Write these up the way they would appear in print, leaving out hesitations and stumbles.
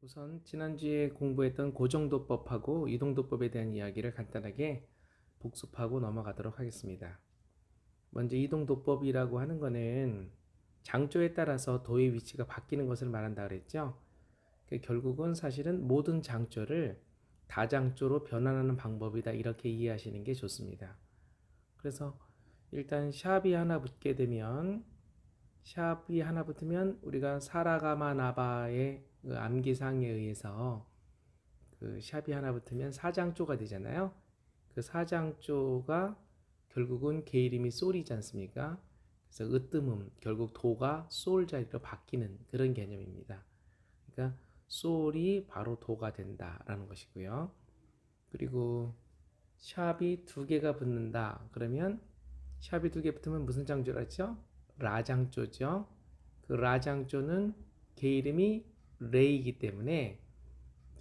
우선 지난주에 공부했던 고정도법하고 이동도법에 대한 이야기를 간단하게 복습하고 넘어가도록 하겠습니다. 먼저 이동도법이라고 하는 거는 장조에 따라서 도의 위치가 바뀌는 것을 말한다 그랬죠. 결국은 사실은 모든 장조를 다장조로 변환하는 방법이다, 이렇게 이해하시는 게 좋습니다. 그래서 일단 샵이 하나 붙으면 우리가 사라가마 나바의 그 암기사항에 의해서 그 샵이 하나 붙으면 사장조가 되잖아요. 그 사장조가 결국은 개 이름이 솔이지 않습니까? 그래서 으뜸음, 결국 도가 솔 자리로 바뀌는 그런 개념입니다. 그러니까 솔이 바로 도가 된다라는 것이고요. 그리고 샵이 두 개가 붙는다 그러면, 샵이 두 개 붙으면 무슨 장조라 했죠? 라장조죠. 그 라장조는 개 이름이 레이기 때문에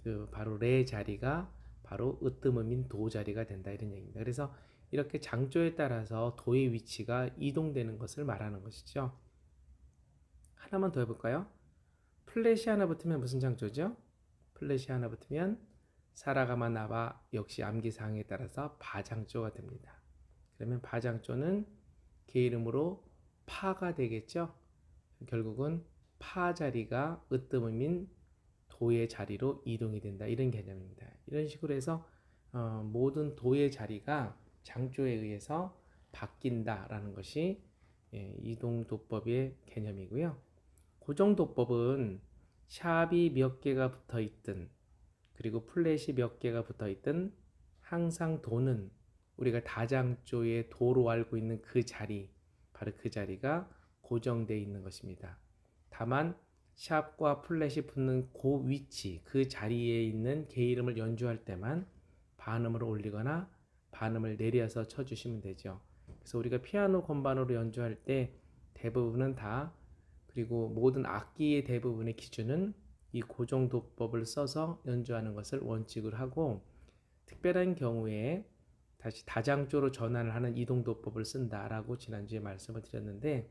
그 바로 레 자리가 바로 으뜸음인 도 자리가 된다, 이런 얘기입니다. 그래서 이렇게 장조에 따라서 도의 위치가 이동되는 것을 말하는 것이죠. 하나만 더 해볼까요? 플랫이 하나 붙으면 무슨 장조죠? 플랫이 하나 붙으면 사라가마 나바, 역시 암기사항에 따라서 바장조가 됩니다. 그러면 바장조는 개 이름으로 파가 되겠죠. 결국은 파 자리가 으뜸음인 도의 자리로 이동이 된다, 이런 개념입니다. 이런 식으로 해서 모든 도의 자리가 장조에 의해서 바뀐다라는 것이 이동도법의 개념이고요. 고정도법은 샵이 몇 개가 붙어 있든 그리고 플랫이 몇 개가 붙어 있든 항상 도는 우리가 다장조의 도로 알고 있는 그 자리, 바로 그 자리가 고정되어 있는 것입니다. 다만 샵과 플랫이 붙는 그 위치, 그 자리에 있는 개 이름을 연주할 때만 반음을 올리거나 반음을 내려서 쳐주시면 되죠. 그래서 우리가 피아노 건반으로 연주할 때 대부분은 다, 그리고 모든 악기의 대부분의 기준은 이 고정도법을 써서 연주하는 것을 원칙으로 하고, 특별한 경우에 다시 다장조로 전환을 하는 이동도법을 쓴다라고 지난주에 말씀을 드렸는데,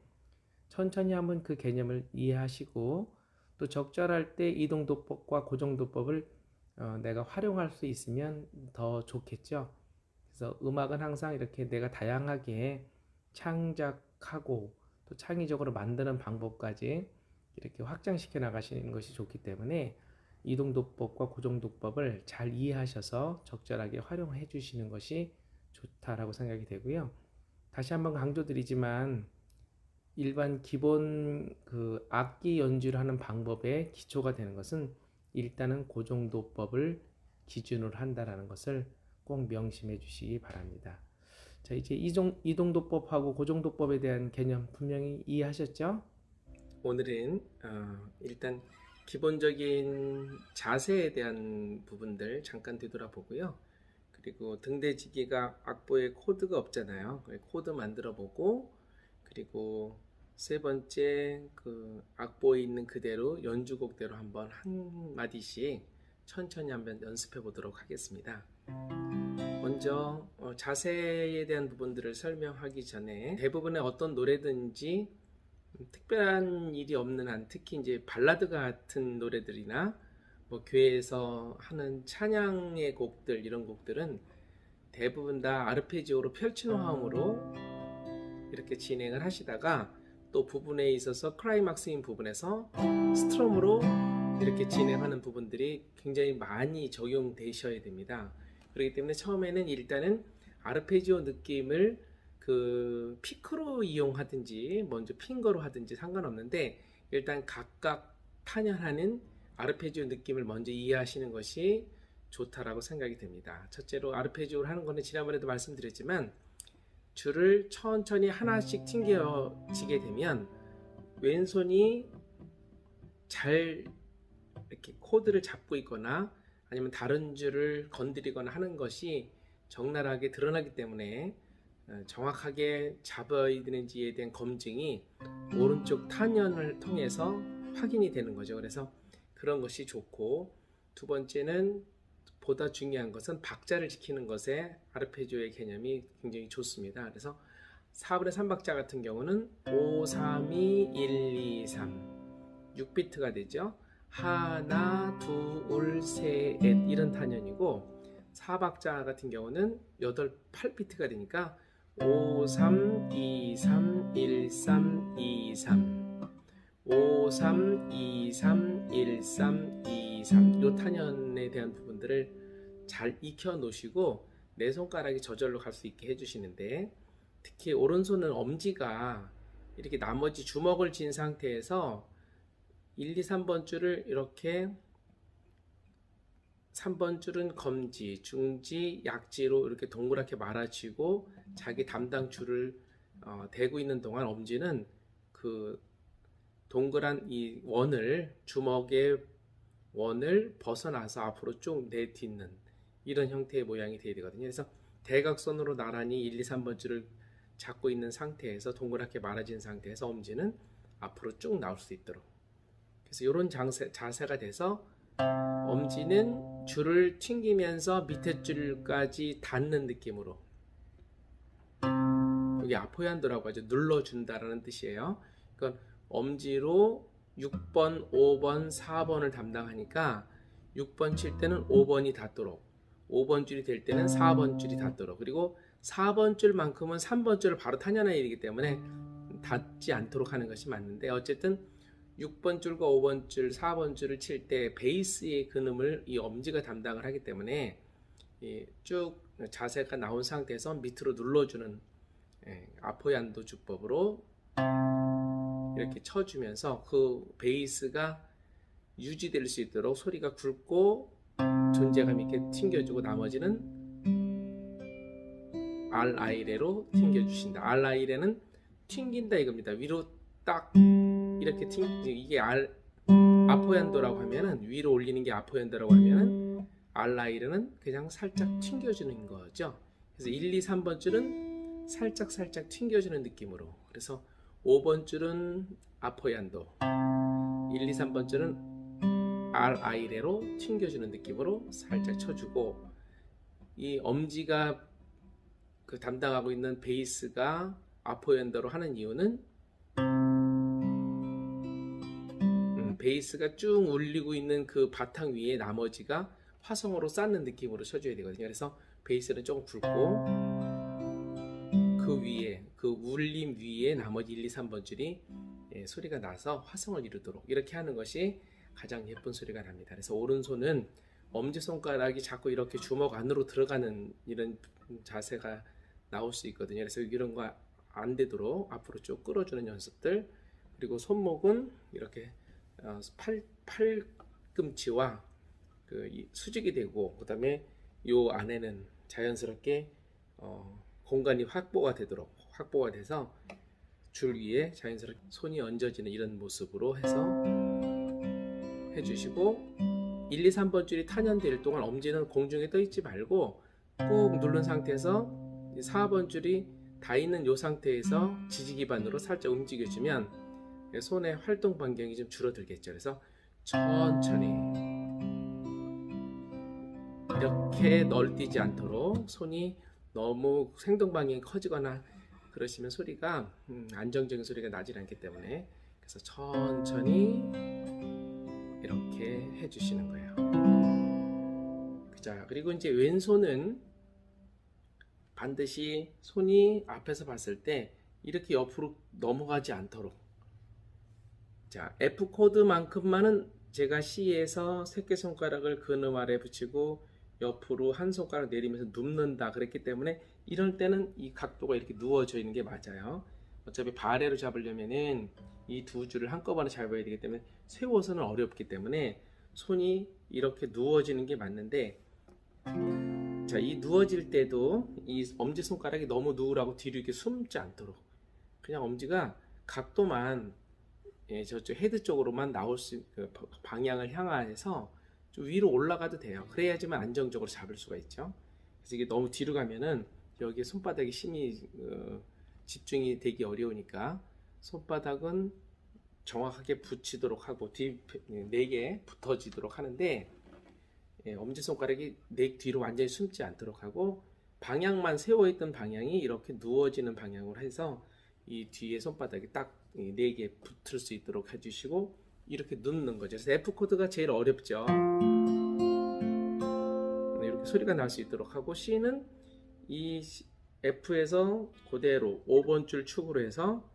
천천히 한번 그 개념을 이해하시고 또 적절할 때 이동도법과 고정도법을 내가 활용할 수 있으면 더 좋겠죠. 그래서 음악은 항상 이렇게 내가 다양하게 창작하고 또 창의적으로 만드는 방법까지 이렇게 확장시켜 나가시는 것이 좋기 때문에 이동도법과 고정도법을 잘 이해하셔서 적절하게 활용해 주시는 것이 좋다라고 생각이 되고요. 다시 한번 강조드리지만 일반 기본 그 악기 연주를 하는 방법의 기초가 되는 것은 일단은 고정도법을 기준으로 한다라는 것을 꼭 명심해 주시기 바랍니다. 자, 이제 이동도법하고 고정도법에 대한 개념 분명히 이해하셨죠? 오늘은 일단 기본적인 자세에 대한 부분들 잠깐 되돌아보고요. 그리고 등대지기가 악보에 코드가 없잖아요. 코드 만들어 보고, 그리고 세 번째 그 악보에 있는 그대로 연주곡대로 한번 한 마디씩 천천히 한번 연습해 보도록 하겠습니다. 먼저 자세에 대한 부분들을 설명하기 전에 대부분의 어떤 노래든지 특별한 일이 없는 한, 특히 이제 발라드 같은 노래들이나 뭐 교회에서 하는 찬양의 곡들, 이런 곡들은 대부분 다 아르페지오로 펼치는 화음으로 이렇게 진행을 하시다가 또 부분에 있어서 클라이막스인 부분에서 스트럼으로 이렇게 진행하는 부분들이 굉장히 많이 적용되셔야 됩니다. 그렇기 때문에 처음에는 일단은 아르페지오 느낌을 그 피크로 이용하든지 먼저 핑거로 하든지 상관없는데, 일단 각각 탄현하는 아르페지오 느낌을 먼저 이해하시는 것이 좋다라고 생각이 됩니다. 첫째로 아르페지오를 하는 거는 지난번에도 말씀드렸지만 줄을 천천히 하나씩 튕겨지게 되면 왼손이 잘 이렇게 코드를 잡고 있거나 아니면 다른 줄을 건드리거나 하는 것이 적나라하게 드러나기 때문에 정확하게 잡아야 되는지에 대한 검증이 오른쪽 탄현을 통해서 확인이 되는 거죠. 그래서 그런 것이 좋고, 두 번째는 보다 중요한 것은 박자를 지키는 것에 아르페지오의 개념이 굉장히 좋습니다. 그래서 4분의 3박자 같은 경우는 5, 3, 2, 1, 2, 3 6비트가 되죠. 하나, 둘, 셋 이런 단연이고, 4박자 같은 경우는 8비트가 되니까 5, 3, 2, 3, 1, 3, 2, 3 5, 3, 2, 3, 1, 3, 2, 3 이 탄연에 대한 부분들을 잘 익혀 놓으시고 내 손가락이 저절로 갈 수 있게 해주시는데, 특히 오른손은 엄지가 이렇게 나머지 주먹을 쥔 상태에서 1, 2, 3번 줄을 이렇게 3번 줄은 검지, 중지, 약지로 이렇게 동그랗게 말아쥐고 자기 담당 줄을 대고 있는 동안 엄지는 그 동그란 이 원을, 주먹의 원을 벗어나서 앞으로 쭉 내딛는 이런 형태의 모양이 되어야 되거든요. 그래서 대각선으로 나란히 1, 2, 3번 줄을 잡고 있는 상태에서 동그랗게 말아진 상태에서 엄지는 앞으로 쭉 나올 수 있도록, 그래서 이런 자세가 돼서 엄지는 줄을 튕기면서 밑에 줄까지 닿는 느낌으로, 여기 아포얀도라고 하죠. 눌러준다라는 뜻이에요. 그러니까 엄지로 6번, 5번, 4번을 담당하니까 6번 칠 때는 5번이 닿도록, 5번 줄이 될 때는 4번 줄이 닿도록, 그리고 4번 줄만큼은 3번 줄을 바로 탄연한 일이기 때문에 닿지 않도록 하는 것이 맞는데, 어쨌든 6번 줄과 5번 줄, 4번 줄을 칠 때 베이스의 근음을 이 엄지가 담당을 하기 때문에 쭉 자세가 나온 상태에서 밑으로 눌러주는 아포얀도 주법으로 이렇게 쳐주면서 그 베이스가 유지될 수 있도록 소리가 굵고 존재감 있게 튕겨주고, 나머지는 알아이레로 튕겨주신다. 알아이레는 튕긴다 이겁니다. 위로 딱 이렇게 이게 아포얀도라고 하면은, 위로 올리는 게 아포얀도라고 하면은, 알라이르는 그냥 살짝 튕겨주는 거죠. 그래서 1, 2, 3번 줄은 살짝 튕겨주는 느낌으로, 그래서 5번 줄은 아포얀도, 1, 2, 3번 줄은 알아이레로 튕겨주는 느낌으로 살짝 쳐주고, 이 엄지가 그 담당하고 있는 베이스가 아포얀도로 하는 이유는 베이스가 쭉 울리고 있는 그 바탕 위에 나머지가 화성으로 쌓는 느낌으로 쳐줘야 되거든요. 그래서 베이스는 조금 굵고 그 위에, 그 울림 위에 나머지 1, 2, 3번 줄이 소리가 나서 화성을 이루도록 이렇게 하는 것이 가장 예쁜 소리가 납니다. 그래서 오른손은 엄지손가락이 자꾸 이렇게 주먹 안으로 들어가는 이런 자세가 나올 수 있거든요. 그래서 이런 거 안 되도록 앞으로 쭉 끌어주는 연습들, 그리고 손목은 이렇게 팔꿈치와 그 수직이 되고, 그 다음에 요 안에는 자연스럽게 공간이 확보가 돼서 줄 위에 자연스럽게 손이 얹어지는 이런 모습으로 해서 해주시고, 1, 2, 3번 줄이 탄연될 동안 엄지는 공중에 떠 있지 말고 꾹 누른 상태에서 4번 줄이 다 있는 요 상태에서 지지 기반으로 살짝 움직여주면 손의 활동 반경이 좀 줄어들겠죠. 그래서 천천히 이렇게 널뛰지 않도록, 손이 너무 행동 반경이 커지거나 그러시면 소리가 안정적인 소리가 나질 않기 때문에, 그래서 천천히 이렇게 해주시는 거예요. 자, 그리고 이제 왼손은 반드시 손이 앞에서 봤을 때 이렇게 옆으로 넘어가지 않도록, 자, F 코드만큼만은 제가 C에서 새끼손가락을 근음 아래 붙이고 옆으로 한 손가락 내리면서 눕는다 그랬기 때문에, 이럴 때는 이 각도가 이렇게 누워져 있는 게 맞아요. 어차피 바레로 잡으려면은 이 두 줄을 한꺼번에 잡아야 되기 때문에 세워서는 어렵기 때문에 손이 이렇게 누워지는 게 맞는데, 자, 이 누워질 때도 이 엄지손가락이 너무 누우라고 뒤로 이렇게 숨지 않도록 그냥 엄지가 각도만 저쪽 헤드 쪽으로만 나올 수, 그 방향을 향해서 좀 위로 올라가도 돼요. 그래야지만 안정적으로 잡을 수가 있죠. 그래서 이게 너무 뒤로 가면은 여기에 손바닥이 심히 집중이 되기 어려우니까 손바닥은 정확하게 붙이도록 하고 뒤 4개 붙어지도록 하는데, 엄지손가락이 뒤로 완전히 숨지 않도록 하고 방향만 세워있던 방향이 이렇게 누워지는 방향으로 해서 이 뒤에 손바닥이 딱 4개 붙을 수 있도록 해주시고, 이렇게 넣는 거죠. 그래서 F 코드가 제일 어렵죠. 이렇게 소리가 날 수 있도록 하고, C는 이 F에서 그대로 5번 줄 축으로 해서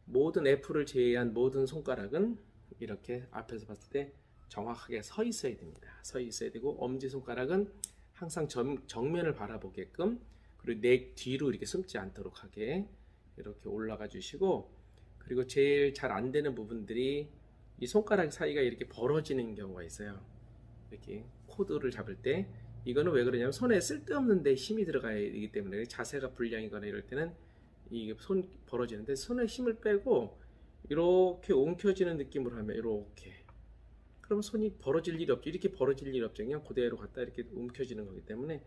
모든 F를 제외한 모든 손가락은 이렇게 앞에서 봤을 때 정확하게 서 있어야 됩니다. 서 있어야 되고, 엄지손가락은 항상 정면을 바라보게끔, 그리고 내 뒤로 이렇게 숨지 않도록 하게 이렇게 올라가 주시고, 그리고 제일 잘 안 되는 부분들이 이 손가락 사이가 이렇게 벌어지는 경우가 있어요. 이렇게 코드를 잡을 때 이거는 왜 그러냐면 손에 쓸데없는 데 힘이 들어가야 되기 때문에, 자세가 불량이거나 이럴 때는 이게 손 벌어지는데, 손에 힘을 빼고 이렇게 움켜쥐는 느낌으로 하면 이렇게, 그러면 손이 벌어질 일이 없죠. 이렇게 벌어질 일이 없죠. 그냥 그대로 갖다 이렇게 움켜쥐는 거기 때문에,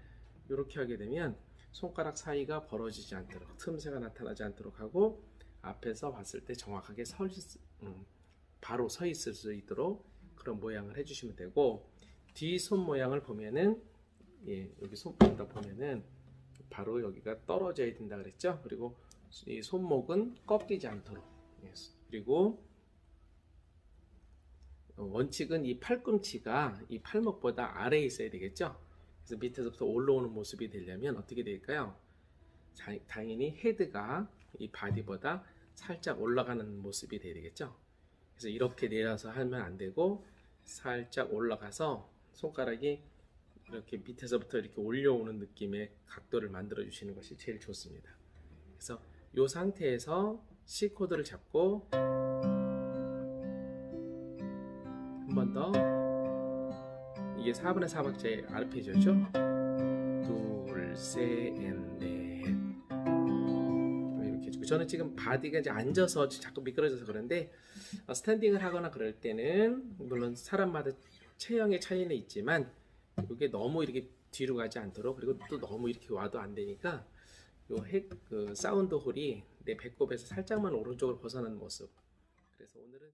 이렇게 하게 되면 손가락 사이가 벌어지지 않도록, 틈새가 나타나지 않도록 하고, 앞에서 봤을 때 정확하게 바로 서 있을 수 있도록 그런 모양을 해주시면 되고, 뒤 손 모양을 보면은, 예, 여기 손바닥 보면은 바로 여기가 떨어져야 된다 그랬죠. 그리고 이 손목은 꺾이지 않도록, 예, 그리고 원칙은 이 팔꿈치가 이 팔목보다 아래에 있어야 되겠죠. 그래서 밑에서부터 올라오는 모습이 되려면 어떻게 될까요? 당연히 헤드가 이 바디보다 살짝 올라가는 모습이 돼야 되겠죠. 그래서 이렇게 내려서 하면 안 되고, 살짝 올라가서 손가락이 이렇게 밑에서부터 이렇게 올려오는 느낌의 각도를 만들어 주시는 것이 제일 좋습니다. 그래서 이 상태에서 C 코드를 잡고 한 번 더, 이게 4분의 4박자의 아르페지오죠. 둘, 셋, 넷. 이렇게 해주고, 저는 지금 바디가 이제 앉아서 자꾸 미끄러져서 그런데, 스탠딩을 하거나 그럴 때는 물론 사람마다 체형의 차이는 있지만, 이게 너무 이렇게 뒤로 가지 않도록, 그리고 또 너무 이렇게 와도 안 되니까, 그 사운드 홀이 내 배꼽에서 살짝만 오른쪽으로 벗어나는 모습. 그래서 오늘은